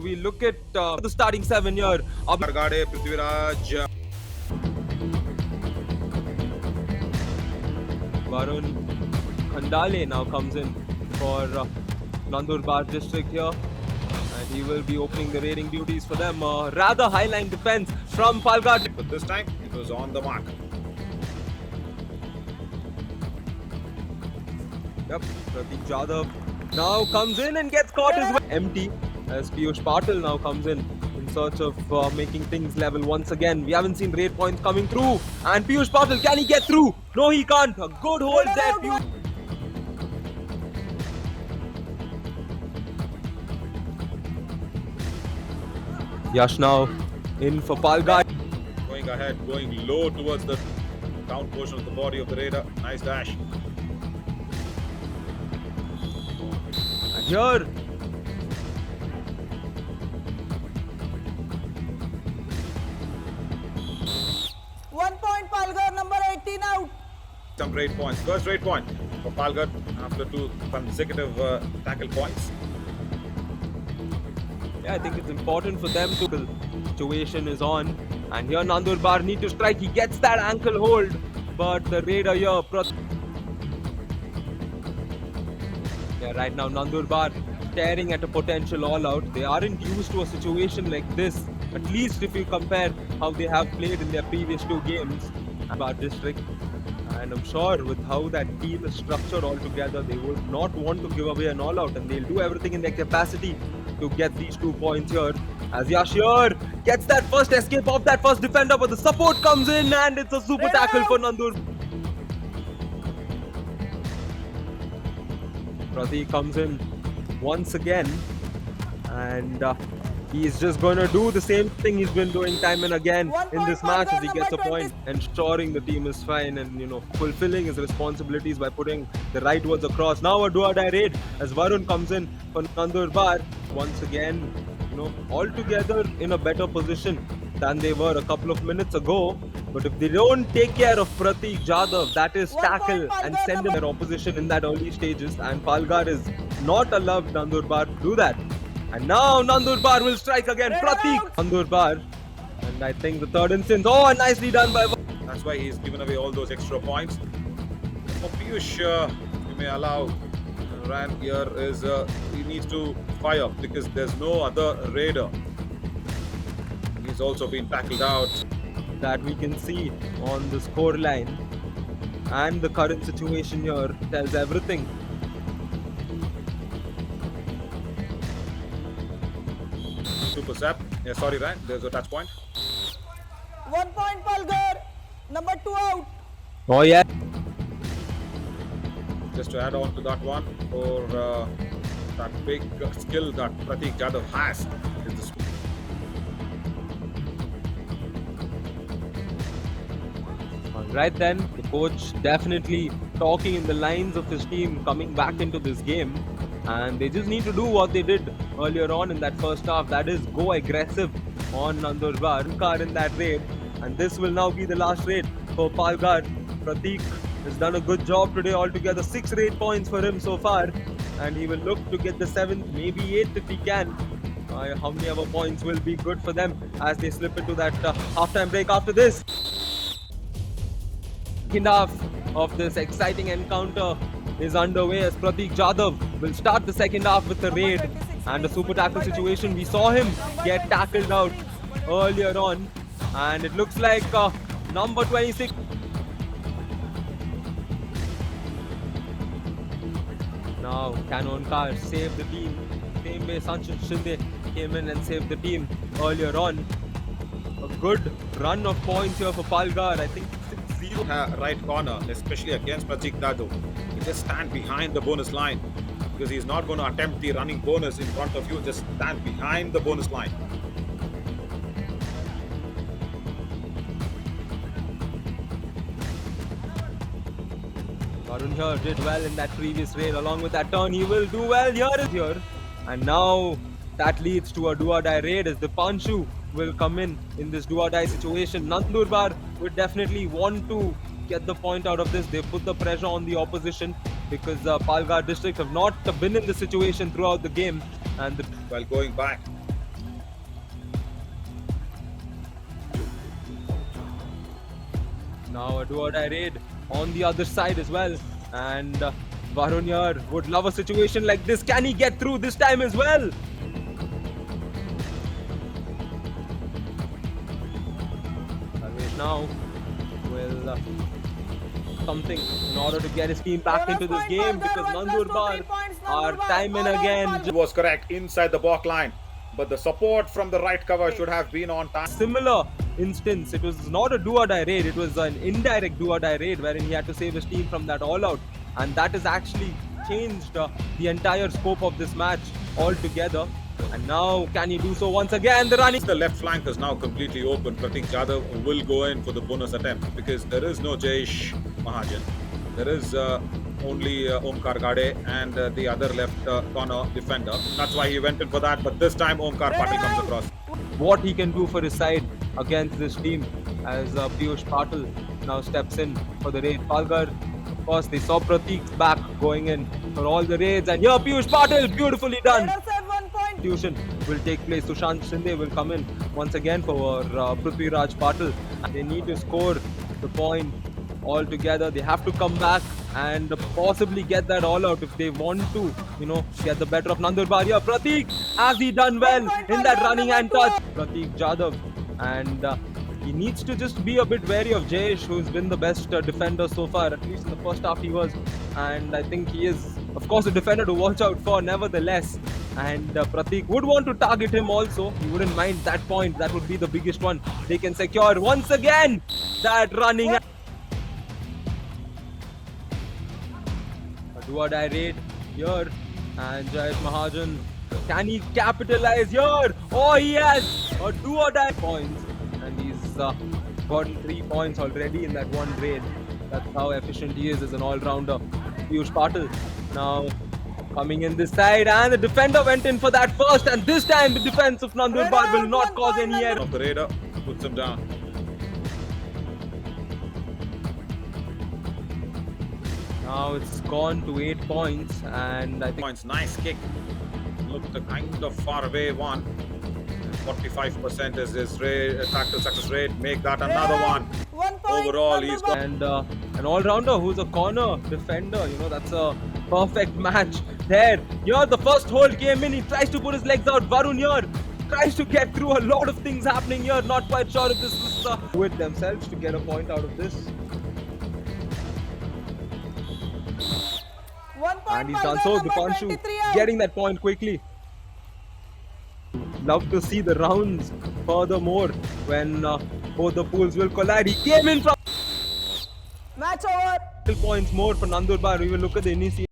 we look at the starting seven here. Palghar, Prithviraj, Varun Khandale now comes in for Nandurbar district here. And he will be opening the raiding duties for them. Rather high line defense from Palghar. but this time it was on the mark. Yep, Pratik Jadhav now comes in and gets caught as well. Empty as Piyush Patil now comes in search of making things level once again. We haven't seen raid points coming through. And Piyush Patil, can he get through? No, he can't. A good hold there, Piyush. Yash now in for Palghar. Going ahead, going low towards the down portion of the body of the raider. Nice dash. And here, 1 point Palghar, number 18 out. Some raid points. First raid point for Palghar after two consecutive tackle points. yeah, I think it's important for them to. Situation is on. And here Nandurbar need to strike. He gets that ankle hold. But the raider here. Yeah, right now Nandurbar staring at a potential all-out. They aren't used to a situation like this. At least if you compare how they have played in their previous two games. About district. And I'm sure with how that team is structured altogether, they would not want to give away an all-out. And they'll do everything in their capacity to get these 2 points here. As Yash here gets that first escape of that first defender, but the support comes in and it's a super tackle for Nandur. Pratik comes in once again and he's just going to do the same thing he's been doing time and again in this match as he gets a point, ensuring the team is fine and, fulfilling his responsibilities by putting the right words across. Now a do-or-die raid as Varun comes in for Nandurbar. Once again, all together in a better position than they were a couple of minutes ago. But if they don't take care of Pratik Jadhav, that is tackle and send him their opposition in that early stages, and Palghar is not allowed Nandurbar to do that. And now Nandurbar will strike again. Pratik Nandurbar. And I think the third instance. Oh, nicely done by. That's why he's given away all those extra points. For Piyush, you may allow Ran here is he needs to fire because there's no other raider. He's also been tackled out. That we can see on the score line. And the current situation here tells everything. Super sap. Yeah, sorry, Ran. There's a touch point. 1 point Palghar, number 2 out. Oh, yeah. Just to add on to that one, for that big skill that Pratik Jadhav has. Right then, the coach definitely talking in the lines of his team coming back into this game, and they just need to do what they did earlier on in that first half, that is go aggressive on Nandurbar in that raid, and this will now be the last raid for Palghar. Pratik has done a good job today altogether, 6 raid points for him so far, and he will look to get the 7th, maybe 8th if he can. How many other points will be good for them as they slip into that halftime break after this. Second half of this exciting encounter is underway as Pratik Jadhav will start the second half with a raid and a super tackle situation. We saw him get tackled out earlier on, and it looks like number 26. Now Kanonkar saved the team. Same way Sanchit Shinde came in and saved the team earlier on. A good run of points here for Palghar. I think 6-0. Right corner, especially against Pratik Jadhav. You just stand behind the bonus line because he's not going to attempt the running bonus in front of you. Just stand behind the bonus line. Varun here did well in that previous raid. Along with that turn, he will do well here. And now that leads to a do-or-die raid as the Panshu will come in this do-or-die situation. Nandurbar would definitely want to get the point out of this. They put the pressure on the opposition because Palghar district have not been in this situation throughout the game. And While going back Now a do-or-die raid on the other side as well. And Varun here would love a situation like this. Can he get through this time as well? Parvesh now will something in order to get his team back into this game, because Nandurbar are time and again. It was correct inside the back line, but the support from the right cover should have been on time. Similar instance, it was not a do-or-die raid, it was an indirect do-or-die raid wherein he had to save his team from that all-out, and that has actually changed the entire scope of this match altogether. And now can he do so once again? The running. The left flank is now completely open. Pratik Jadhav will go in for the bonus attempt because there is no Jayesh Mahajan. There is only Omkar Gade and the other left corner defender. That's why he went in for that. But this time Omkar Patil comes across. What he can do for his side against this team, as Piyush Patil now steps in for the raid. Palghar, of course, they saw Pratik's back going in for all the raids, and here Piyush Patil, beautifully done. Substitution will take place. Sushant Shinde will come in once again for Prithviraj Patil. They need to score the point all together. They have to come back and possibly get that all out if they want to, get the better of Nandurbar. Here, Pratik, has he done well in that running hand touch? Pratik Jadhav, and he needs to just be a bit wary of Jayesh, who's been the best defender so far, at least in the first half he was. And I think he is, of course, a defender to watch out for nevertheless. And Pratik would want to target him also. He wouldn't mind that point. That would be the biggest one they can secure. Once again, that running. A do-or-die raid here. And Jayesh Mahajan, can he capitalize here? Oh, he has a do-or-die points. And he's gotten 3 points already in that one raid. That's how efficient he is as an all-rounder. Piyush Patil now coming in this side, and the defender went in for that first, and this time the defense of Nandurbar will not cause any error. Of the raider puts him down. Now it's gone to 8 points, and I think Points, nice kick. Looked a kind of far away one. 45% is his tackle success rate. Make that another one. Overall, he's got. And an all-rounder who's a corner defender, that's a perfect match there. Here, the first hold came in. He tries to put his legs out. Varun here tries to get through. A lot of things happening here. Not quite sure if this is with themselves to get a point out of this. And he's done so. Dipanshu getting that point quickly. Love to see the rounds furthermore when both the pools will collide. He came in from Match over. points more for Nandurbar. We will look at the initial.